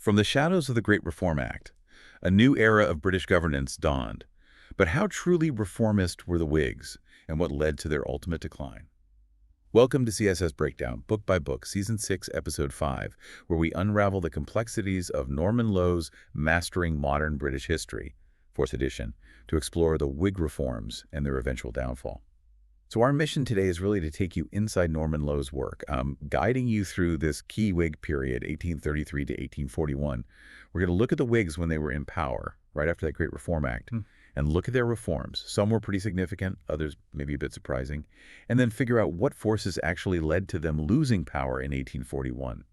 From the shadows of the Great Reform Act, a new era of British governance dawned. But how truly reformist were the Whigs, and what led to their ultimate decline? Welcome to CSS Breakdown, book by book, Season 6, Episode 5, where we unravel the complexities of Norman Lowe's Mastering Modern British History, 4th edition, to explore the Whig reforms and their eventual downfall. So our mission today is really to take you inside Norman Lowe's work, guiding you through this key Whig period, 1833 to 1841. We're going to look at the Whigs when they were in power, right after that Great Reform Act, and look at their reforms. Some were pretty significant, others maybe a bit surprising, and then figure out what forces actually led to them losing power in 1841.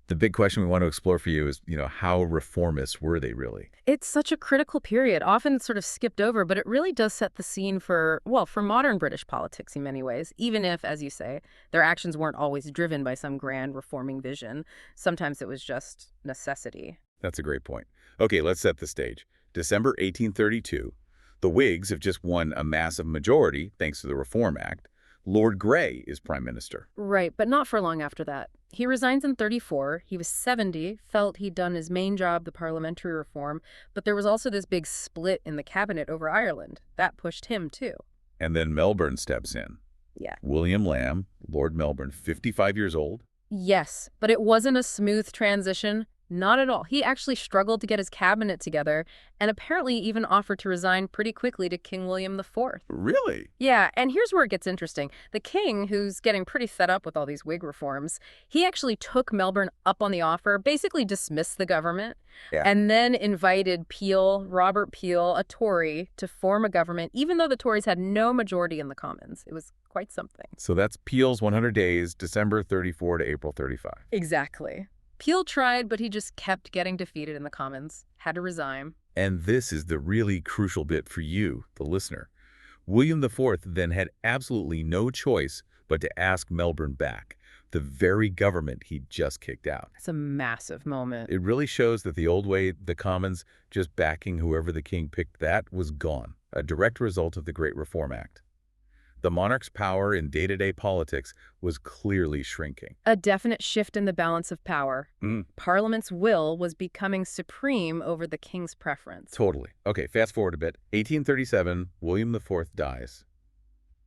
The big question we want to explore for you is, how reformist were they really? It's such a critical period, often sort of skipped over, but it really does set the scene for modern British politics in many ways, even if, as you say, their actions weren't always driven by some grand reforming vision. Sometimes it was just necessity. That's a great point. Okay, let's set the stage. December 1832, the Whigs have just won a massive majority thanks to the Reform Act. Lord Grey is prime minister. Right, but not for long after that. He resigns in 34. He was 70, felt he'd done his main job, the parliamentary reform, but there was also this big split in the cabinet over Ireland. That pushed him, too. And then Melbourne steps in. Yeah. William Lamb, Lord Melbourne, 55 years old. Yes, but it wasn't a smooth transition. Not at all. He actually struggled to get his cabinet together and apparently even offered to resign pretty quickly to King William IV. Really? Yeah, and here's where it gets interesting. The king, who's getting pretty fed up with all these Whig reforms, he actually took Melbourne up on the offer, basically dismissed the government, and then invited Robert Peel, a Tory, to form a government, even though the Tories had no majority in the Commons. It was quite something. So that's Peel's 100 days, December 34 to April 35. Exactly. Peel tried, but he just kept getting defeated in the Commons, had to resign. And this is the really crucial bit for you, the listener. William IV then had absolutely no choice but to ask Melbourne back, the very government he'd just kicked out. It's a massive moment. It really shows that the old way, the Commons just backing whoever the king picked, that was gone, a direct result of the Great Reform Act. The monarch's power in day-to-day politics was clearly shrinking. A definite shift in the balance of power. Parliament's will was becoming supreme over the king's preference. Totally. Okay, fast forward a bit. 1837, William IV dies.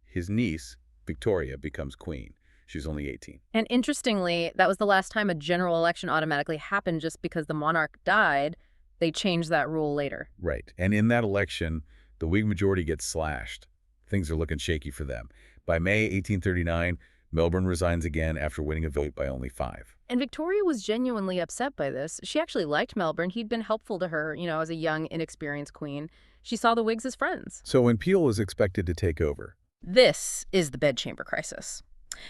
His niece, Victoria, becomes queen. She's only 18. And interestingly, that was the last time a general election automatically happened just because the monarch died. They changed that rule later. Right. And in that election, the Whig majority gets slashed. Things are looking shaky for them. By May 1839, Melbourne resigns again after winning a vote by only 5. And Victoria was genuinely upset by this. She actually liked Melbourne. He'd been helpful to her, as a young, inexperienced queen. She saw the Whigs as friends. So when Peel was expected to take over? This is the Bedchamber Crisis.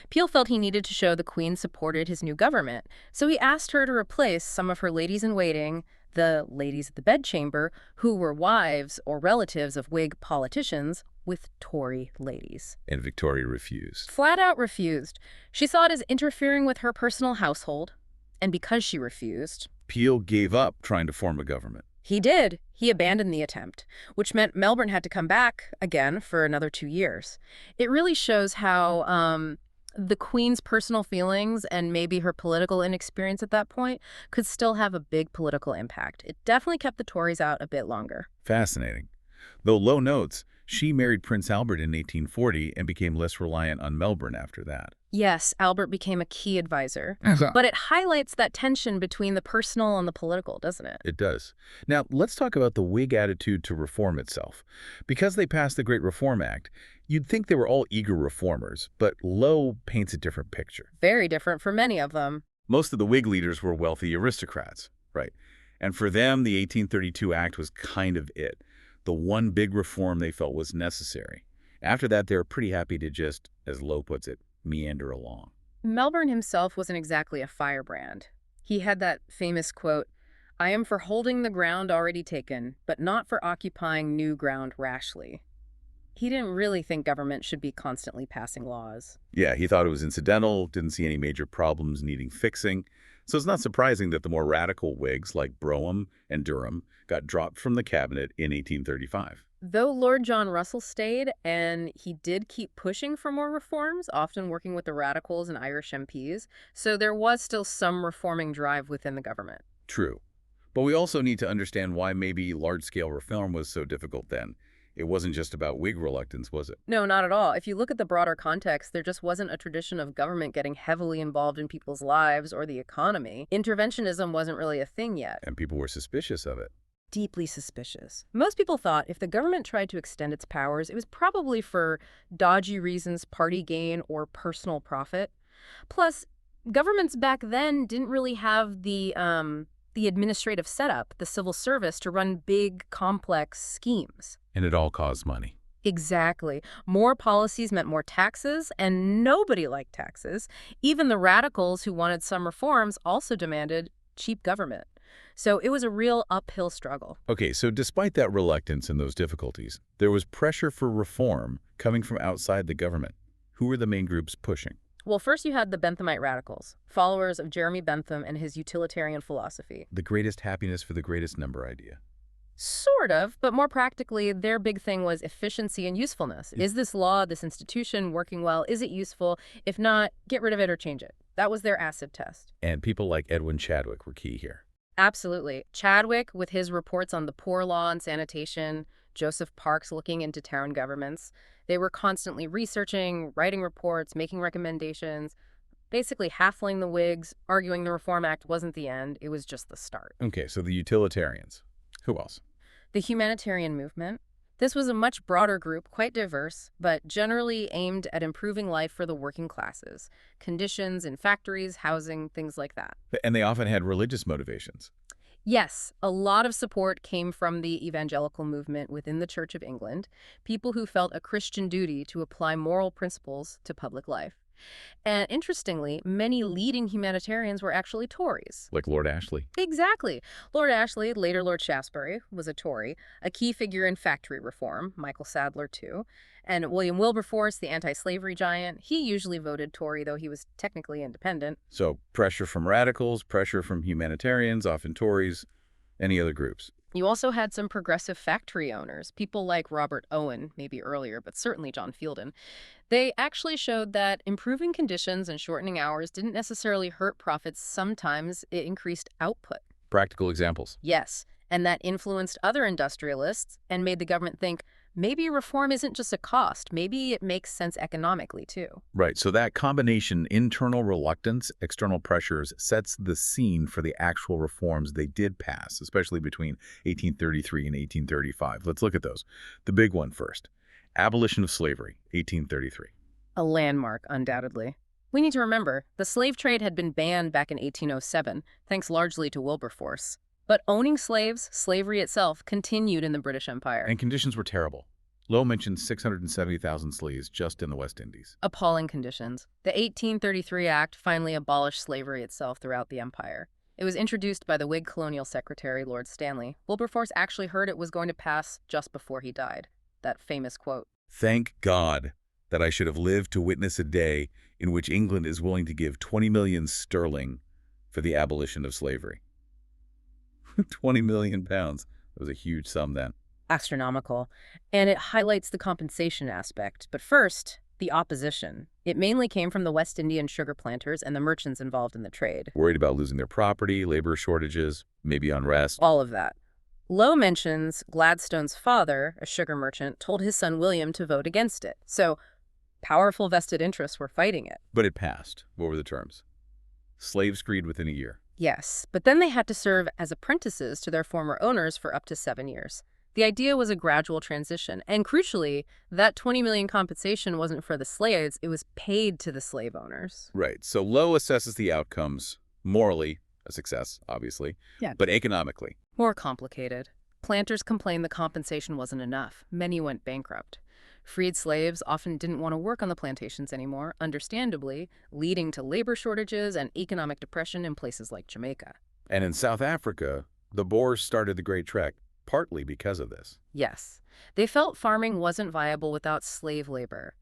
Peel felt he needed to show the Queen supported his new government, so he asked her to replace some of her ladies-in-waiting, the ladies of the bedchamber, who were wives or relatives of Whig politicians, with Tory ladies. And Victoria refused. Flat out refused. She saw it as interfering with her personal household, and because she refused, Peel gave up trying to form a government. He did. He abandoned the attempt, which meant Melbourne had to come back again for another 2 years. It really shows how the Queen's personal feelings and maybe her political inexperience at that point could still have a big political impact. It definitely kept the Tories out a bit longer. Fascinating. Though Lowe notes, she married Prince Albert in 1840 and became less reliant on Melbourne after that. Yes, Albert became a key advisor. But it highlights that tension between the personal and the political, doesn't it? It does. Now, let's talk about the Whig attitude to reform itself. Because they passed the Great Reform Act, you'd think they were all eager reformers, but Lowe paints a different picture. Very different for many of them. Most of the Whig leaders were wealthy aristocrats, right? And for them, the 1832 Act was kind of it. The one big reform they felt was necessary. After that, they were pretty happy to just, as Lowe puts it, meander along. Melbourne himself wasn't exactly a firebrand. He had that famous quote, "I am for holding the ground already taken, but not for occupying new ground rashly." He didn't really think government should be constantly passing laws. Yeah, he thought it was incidental, didn't see any major problems needing fixing. So it's not surprising that the more radical Whigs like Brougham and Durham got dropped from the cabinet in 1835. Though Lord John Russell stayed, and he did keep pushing for more reforms, often working with the Radicals and Irish MPs, so there was still some reforming drive within the government. True. But we also need to understand why maybe large-scale reform was so difficult then. It wasn't just about Whig reluctance, was it? No, not at all. If you look at the broader context, there just wasn't a tradition of government getting heavily involved in people's lives or the economy. Interventionism wasn't really a thing yet. And people were suspicious of it. Deeply suspicious. Most people thought if the government tried to extend its powers, it was probably for dodgy reasons, party gain, or personal profit. Plus, governments back then didn't really have the administrative setup, the civil service, to run big, complex schemes. And it all caused money. Exactly. More policies meant more taxes, and nobody liked taxes. Even the radicals who wanted some reforms also demanded cheap government. So it was a real uphill struggle. Okay, so despite that reluctance and those difficulties, there was pressure for reform coming from outside the government. Who were the main groups pushing? Well, first you had the Benthamite Radicals, followers of Jeremy Bentham and his utilitarian philosophy. The greatest happiness for the greatest number idea. Sort of, but more practically, their big thing was efficiency and usefulness. Is this law, this institution working well? Is it useful? If not, get rid of it or change it. That was their acid test. And people like Edwin Chadwick were key here. Absolutely. Chadwick, with his reports on the poor law and sanitation, Joseph Parks looking into town governments, they were constantly researching, writing reports, making recommendations, basically hassling the Whigs, arguing the Reform Act wasn't the end, it was just the start. Okay, so the utilitarians. Who else? The Humanitarian movement. This was a much broader group, quite diverse, but generally aimed at improving life for the working classes. Conditions in factories, housing, things like that. And they often had religious motivations. Yes, a lot of support came from the evangelical movement within the Church of England, people who felt a Christian duty to apply moral principles to public life. And interestingly, many leading humanitarians were actually Tories. Like Lord Ashley. Exactly. Lord Ashley, later Lord Shaftesbury, was a Tory, a key figure in factory reform, Michael Sadler too. And William Wilberforce, the anti-slavery giant, he usually voted Tory, though he was technically independent. So pressure from radicals, pressure from humanitarians, often Tories, any other groups. You also had some progressive factory owners, people like Robert Owen, maybe earlier, but certainly John Fielden. They actually showed that improving conditions and shortening hours didn't necessarily hurt profits. Sometimes it increased output. Practical examples. Yes, and that influenced other industrialists and made the government think, maybe reform isn't just a cost. Maybe it makes sense economically, too. Right, so that combination, internal reluctance, external pressures, sets the scene for the actual reforms they did pass, especially between 1833 and 1835. Let's look at those. The big one first. Abolition of slavery, 1833. A landmark, undoubtedly. We need to remember, the slave trade had been banned back in 1807, thanks largely to Wilberforce. But owning slaves, slavery itself, continued in the British Empire. And conditions were terrible. Lowe mentioned 670,000 slaves just in the West Indies. Appalling conditions. The 1833 Act finally abolished slavery itself throughout the empire. It was introduced by the Whig colonial secretary, Lord Stanley. Wilberforce actually heard it was going to pass just before he died. That famous quote. Thank God that I should have lived to witness a day in which England is willing to give 20 million sterling for the abolition of slavery. 20 million pounds. That was a huge sum then. Astronomical. And it highlights the compensation aspect. But first, the opposition. It mainly came from the West Indian sugar planters and the merchants involved in the trade. Worried about losing their property, labor shortages, maybe unrest. All of that. Lowe mentions Gladstone's father, a sugar merchant, told his son William to vote against it. So, powerful vested interests were fighting it. But it passed. What were the terms? Slaves freed within a year. Yes, but then they had to serve as apprentices to their former owners for up to 7 years. The idea was a gradual transition, and crucially, that 20 million compensation wasn't for the slaves, it was paid to the slave owners. Right, so Lowe assesses the outcomes, morally, a success, obviously, but economically. More complicated. Planters complained the compensation wasn't enough. Many went bankrupt. Freed slaves often didn't want to work on the plantations anymore, understandably, leading to labor shortages and economic depression in places like Jamaica. And in South Africa, the Boers started the Great Trek, partly because of this. Yes, they felt farming wasn't viable without slave labor.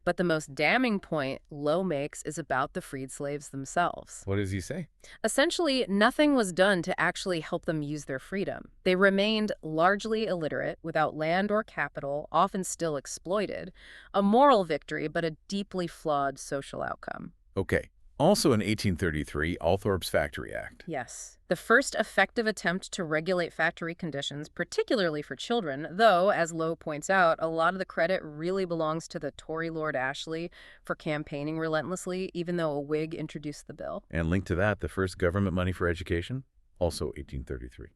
But the most damning point Lowe makes is about the freed slaves themselves. What does he say? Essentially, nothing was done to actually help them use their freedom. They remained largely illiterate, without land or capital, often still exploited. A moral victory, but a deeply flawed social outcome. Okay, Also in 1833, Althorp's Factory Act. Yes. The first effective attempt to regulate factory conditions, particularly for children, though, as Lowe points out, a lot of the credit really belongs to the Tory Lord Ashley for campaigning relentlessly, even though a Whig introduced the bill. And linked to that, the first government money for education, also 1833.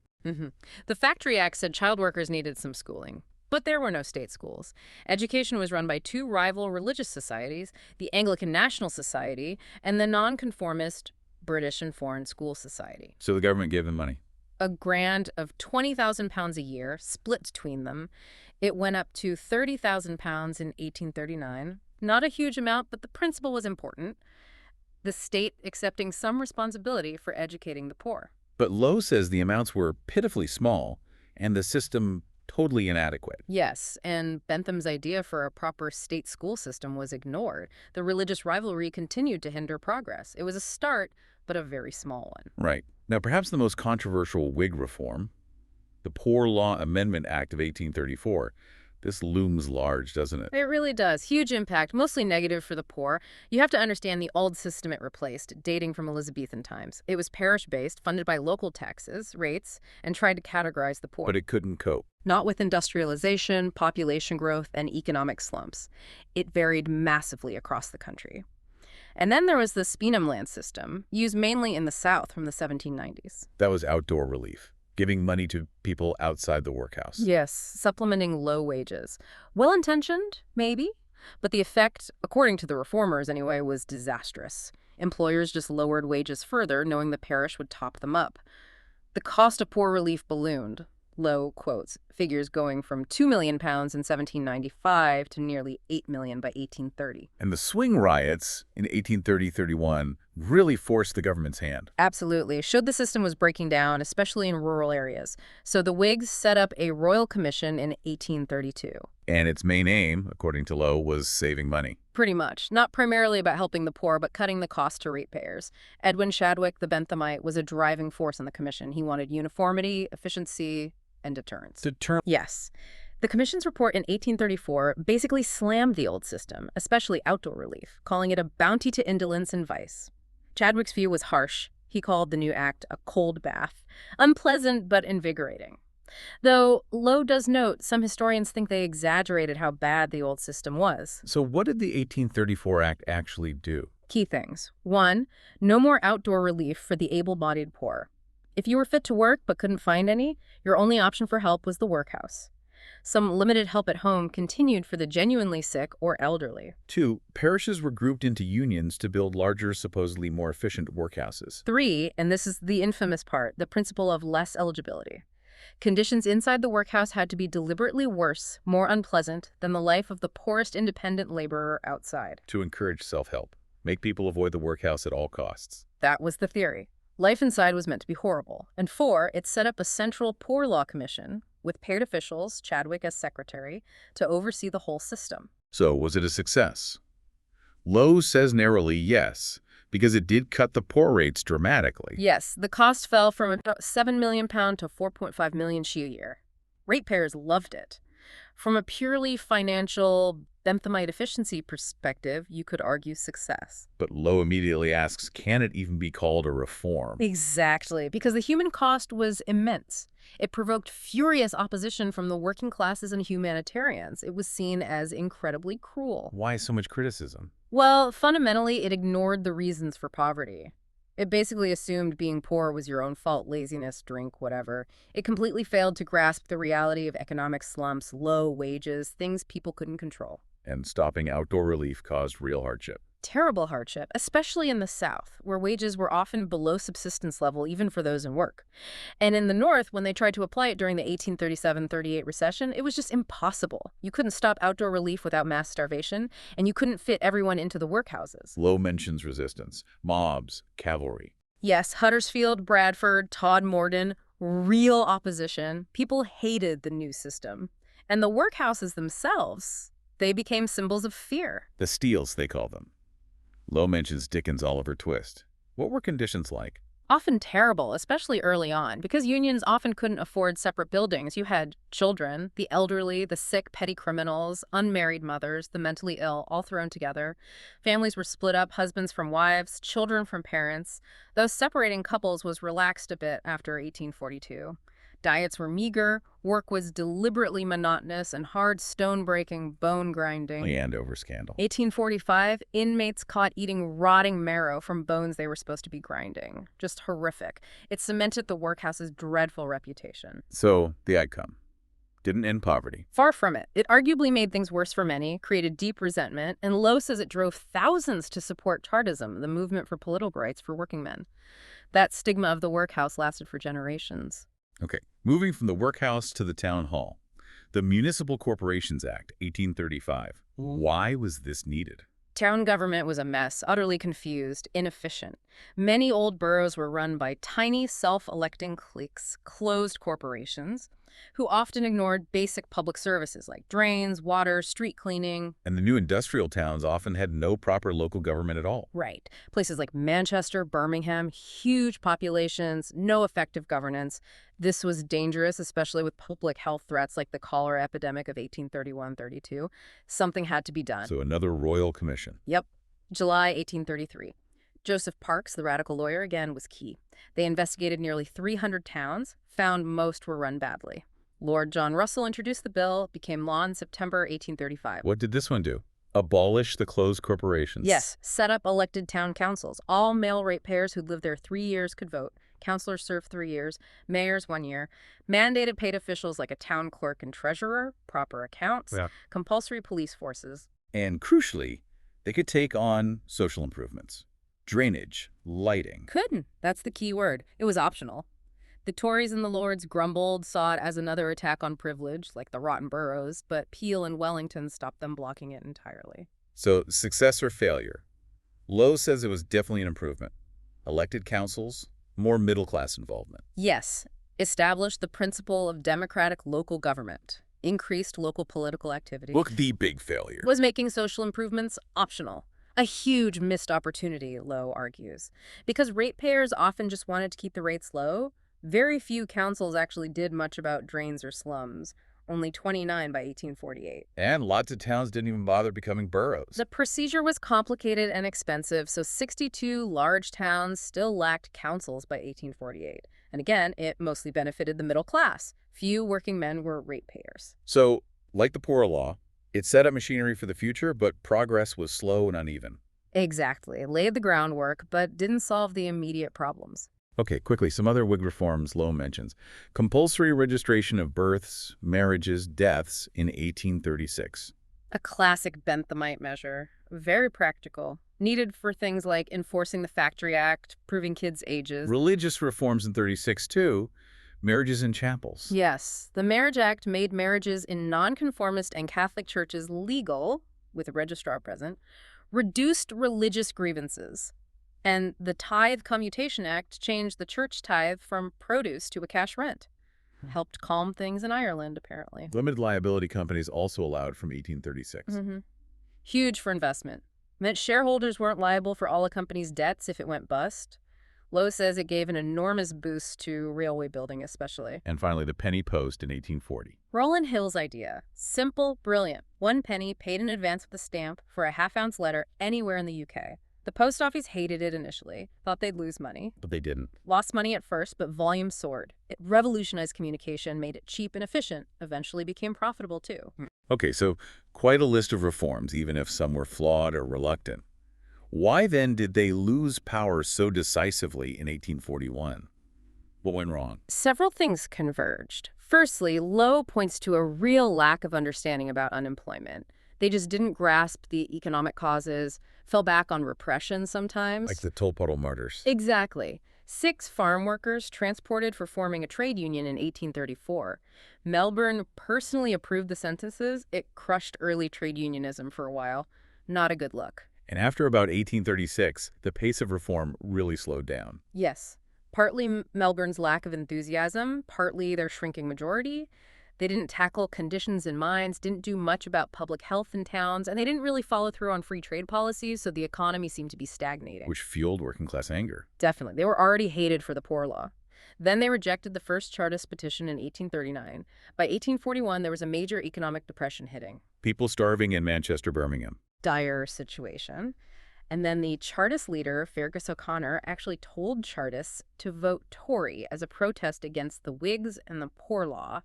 The Factory Act said child workers needed some schooling. But there were no state schools. Education was run by two rival religious societies, the Anglican National Society and the nonconformist British and Foreign School Society. So the government gave them money. A grant of £20,000 a year, split between them. It went up to £30,000 in 1839. Not a huge amount, but the principle was important. The state accepting some responsibility for educating the poor. But Lowe says the amounts were pitifully small and the system totally inadequate. Yes, and Bentham's idea for a proper state school system was ignored. The religious rivalry continued to hinder progress. It was a start, but a very small one. Right. Now, perhaps the most controversial Whig reform, the Poor Law Amendment Act of 1834. This looms large, doesn't it? It really does. Huge impact, mostly negative for the poor. You have to understand the old system it replaced, dating from Elizabethan times. It was parish-based, funded by local taxes, rates, and tried to categorize the poor. But it couldn't cope. Not with industrialization, population growth, and economic slumps. It varied massively across the country. And then there was the Speenham land system, used mainly in the South from the 1790s. That was outdoor relief, giving money to people outside the workhouse. Yes, supplementing low wages. Well-intentioned, maybe, but the effect, according to the reformers anyway, was disastrous. Employers just lowered wages further, knowing the parish would top them up. The cost of poor relief ballooned. Lowe quotes figures going from £2 million in 1795 to nearly $8 million by 1830. And the swing riots in 1830-31 really forced the government's hand. Absolutely. Showed the system was breaking down, especially in rural areas. So the Whigs set up a royal commission in 1832. And its main aim, according to Lowe, was saving money. Pretty much. Not primarily about helping the poor, but cutting the cost to ratepayers. Edwin Chadwick, the Benthamite, was a driving force in the commission. He wanted uniformity, efficiency, and deterrence. Yes. The Commission's report in 1834 basically slammed the old system, especially outdoor relief, calling it a bounty to indolence and vice. Chadwick's view was harsh. He called the new act a cold bath, unpleasant but invigorating. Though Lowe does note some historians think they exaggerated how bad the old system was. So what did the 1834 Act actually do? Key things. 1, no more outdoor relief for the able-bodied poor. If you were fit to work but couldn't find any, your only option for help was the workhouse. Some limited help at home continued for the genuinely sick or elderly. 2, parishes were grouped into unions to build larger, supposedly more efficient workhouses. 3, and this is the infamous part, the principle of less eligibility. Conditions inside the workhouse had to be deliberately worse, more unpleasant, than the life of the poorest independent laborer outside. To encourage self-help. Make people avoid the workhouse at all costs. That was the theory. Life inside was meant to be horrible. And 4, it set up a central poor law commission with paid officials, Chadwick as secretary, to oversee the whole system. So, was it a success? Lowe says narrowly yes, because it did cut the poor rates dramatically. Yes, the cost fell from about £7 million to $4.5 million a year. Ratepayers loved it. From a purely financial Benthamite efficiency perspective, you could argue success. But Lowe immediately asks, can it even be called a reform? Exactly, because the human cost was immense. It provoked furious opposition from the working classes and humanitarians. It was seen as incredibly cruel. Why so much criticism? Well, fundamentally, it ignored the reasons for poverty. It basically assumed being poor was your own fault, laziness, drink, whatever. It completely failed to grasp the reality of economic slumps, low wages, things people couldn't control. And stopping outdoor relief caused real hardship. Terrible hardship, especially in the South, where wages were often below subsistence level even for those in work. And in the North, when they tried to apply it during the 1837-38 recession, it was just impossible. You couldn't stop outdoor relief without mass starvation, and you couldn't fit everyone into the workhouses. Lowe mentions resistance, mobs, cavalry. Yes, Huddersfield, Bradford, Todmorden, real opposition. People hated the new system. And the workhouses themselves, they became symbols of fear. The Steels, they call them. Lowe mentions Dickens' Oliver Twist. What were conditions like? Often terrible, especially early on, because unions often couldn't afford separate buildings. You had children, the elderly, the sick, petty criminals, unmarried mothers, the mentally ill, all thrown together. Families were split up, husbands from wives, children from parents. Though separating couples was relaxed a bit after 1842. Diets were meager, work was deliberately monotonous and hard, stone-breaking, bone-grinding. Andover scandal. 1845, inmates caught eating rotting marrow from bones they were supposed to be grinding. Just horrific. It cemented the workhouse's dreadful reputation. So, the outcome didn't end poverty. Far from it. It arguably made things worse for many, created deep resentment, and Lowe says it drove thousands to support Chartism, the movement for political rights for working men. That stigma of the workhouse lasted for generations. Okay, moving from the workhouse to the town hall. The Municipal Corporations Act, 1835. Why was this needed? Town government was a mess, utterly confused, inefficient. Many old boroughs were run by tiny, self-electing cliques, closed corporations, who often ignored basic public services like drains, water, street cleaning. And the new industrial towns often had no proper local government at all. Right. Places like Manchester, Birmingham, huge populations, no effective governance. This was dangerous, especially with public health threats like the cholera epidemic of 1831-32. Something had to be done. So another royal commission. Yep. July 1833. Joseph Parks, the radical lawyer, again, was key. They investigated nearly 300 towns, found most were run badly. Lord John Russell introduced the bill, became law in September 1835. What did this one do? Abolish the closed corporations. Yes, set up elected town councils. All male ratepayers who'd lived there 3 years could vote. Councilors served 3 years, mayors 1 year. Mandated paid officials like a town clerk and treasurer, proper accounts, compulsory police forces. And crucially, they could take on social improvements. Drainage, lighting. Couldn't. That's the key word. It was optional. The Tories and the Lords grumbled, saw it as another attack on privilege, like the rotten boroughs, but Peel and Wellington stopped them blocking it entirely. So, success or failure? Lowe says it was definitely an improvement. Elected councils, more middle-class involvement. Yes, established the principle of democratic local government, increased local political activity. Look, the big failure was making social improvements optional. A huge missed opportunity, Lowe argues. Because ratepayers often just wanted to keep the rates low, very few councils actually did much about drains or slums. Only 29 by 1848. And lots of towns didn't even bother becoming boroughs. The procedure was complicated and expensive, so 62 large towns still lacked councils by 1848. And again, it mostly benefited the middle class. Few working men were ratepayers. So, like the Poor Law, it set up machinery for the future, but progress was slow and uneven. Exactly. Laid the groundwork, but didn't solve the immediate problems. Okay, quickly, some other Whig reforms Lowe mentions. Compulsory registration of births, marriages, deaths in 1836. A classic Benthamite measure. Very practical. Needed for things like enforcing the Factory Act, proving kids' ages. Religious reforms in 36, too. Marriages in chapels. Yes. The Marriage Act made marriages in nonconformist and Catholic churches legal, with a registrar present, reduced religious grievances. And the Tithe Commutation Act changed the church tithe from produce to a cash rent. Helped calm things in Ireland, apparently. Limited liability companies also allowed from 1836. Huge for investment. Meant shareholders weren't liable for all a company's debts if it went bust. Lowe says it gave an enormous boost to railway building especially. And finally, the penny post in 1840. Rowland Hill's idea. Simple, brilliant. 1 penny paid in advance with a stamp for a half-ounce letter anywhere in the UK. The post office hated it initially, thought they'd lose money. But they didn't. Lost money at first, but volume soared. It revolutionized communication, made it cheap and efficient, eventually became profitable too. Okay, so quite a list of reforms, even if some were flawed or reluctant. Why then did they lose power so decisively in 1841? What went wrong? Several things converged. Firstly, Lowe points to a real lack of understanding about unemployment. They just didn't grasp the economic causes, fell back on repression sometimes. Like the Tolpuddle martyrs. Exactly. 6 farm workers transported for forming a trade union in 1834. Melbourne personally approved the sentences. It crushed early trade unionism for a while. Not a good look. And after about 1836, the pace of reform really slowed down. Yes. Partly Melbourne's lack of enthusiasm, partly their shrinking majority. They didn't tackle conditions in mines, didn't do much about public health in towns, and they didn't really follow through on free trade policies, so the economy seemed to be stagnating. Which fueled working-class anger. Definitely. They were already hated for the Poor Law. Then they rejected the first Chartist petition in 1839. By 1841, there was a major economic depression hitting. People starving in Manchester, Birmingham. Dire situation. And then the Chartist leader, Fergus O'Connor, actually told Chartists to vote Tory as a protest against the Whigs and the Poor Law.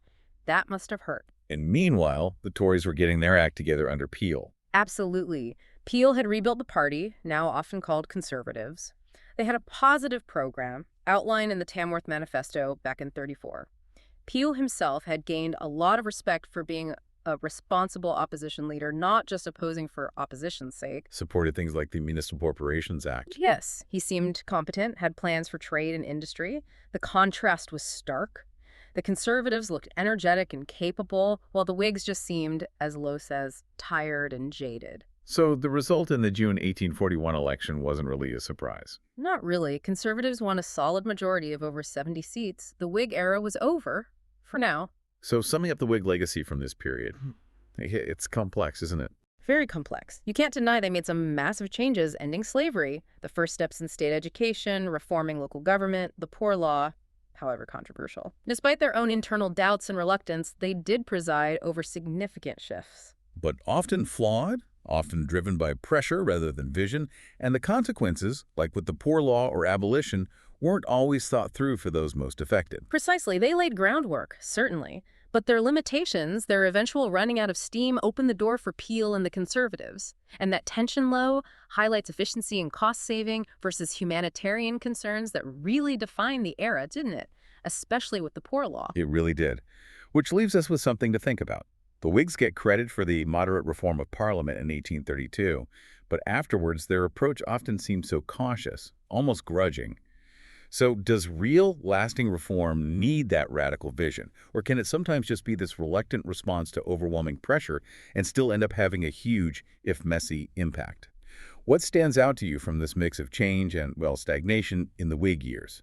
That must have hurt. And meanwhile, the Tories were getting their act together under Peel. Absolutely. Peel had rebuilt the party, now often called Conservatives. They had a positive program outlined in the Tamworth Manifesto back in '34. Peel himself had gained a lot of respect for being a responsible opposition leader, not just opposing for opposition's sake. Supported things like the Municipal Corporations Act. Yes, he seemed competent, had plans for trade and industry. The contrast was stark. The Conservatives looked energetic and capable, while the Whigs just seemed, as Lowe says, tired and jaded. So the result in the June 1841 election wasn't really a surprise. Not really. Conservatives won a solid majority of over 70 seats. The Whig era was over, for now. So summing up the Whig legacy from this period, it's complex, isn't it? Very complex. You can't deny they made some massive changes, ending slavery, the first steps in state education, reforming local government, the Poor Law, however controversial. Despite their own internal doubts and reluctance, they did preside over significant shifts. But often flawed, often driven by pressure rather than vision, and the consequences, like with the Poor Law or abolition, weren't always thought through for those most affected. Precisely. They laid groundwork, certainly. But their limitations, their eventual running out of steam, opened the door for Peel and the Conservatives. And that tension low highlights efficiency and cost-saving versus humanitarian concerns that really defined the era, didn't it? Especially with the Poor Law. It really did. Which leaves us with something to think about. The Whigs get credit for the moderate reform of Parliament in 1832, but afterwards their approach often seems so cautious, almost grudging. So does real, lasting reform need that radical vision, or can it sometimes just be this reluctant response to overwhelming pressure and still end up having a huge, if messy, impact? What stands out to you from this mix of change and, well, stagnation in the Whig years?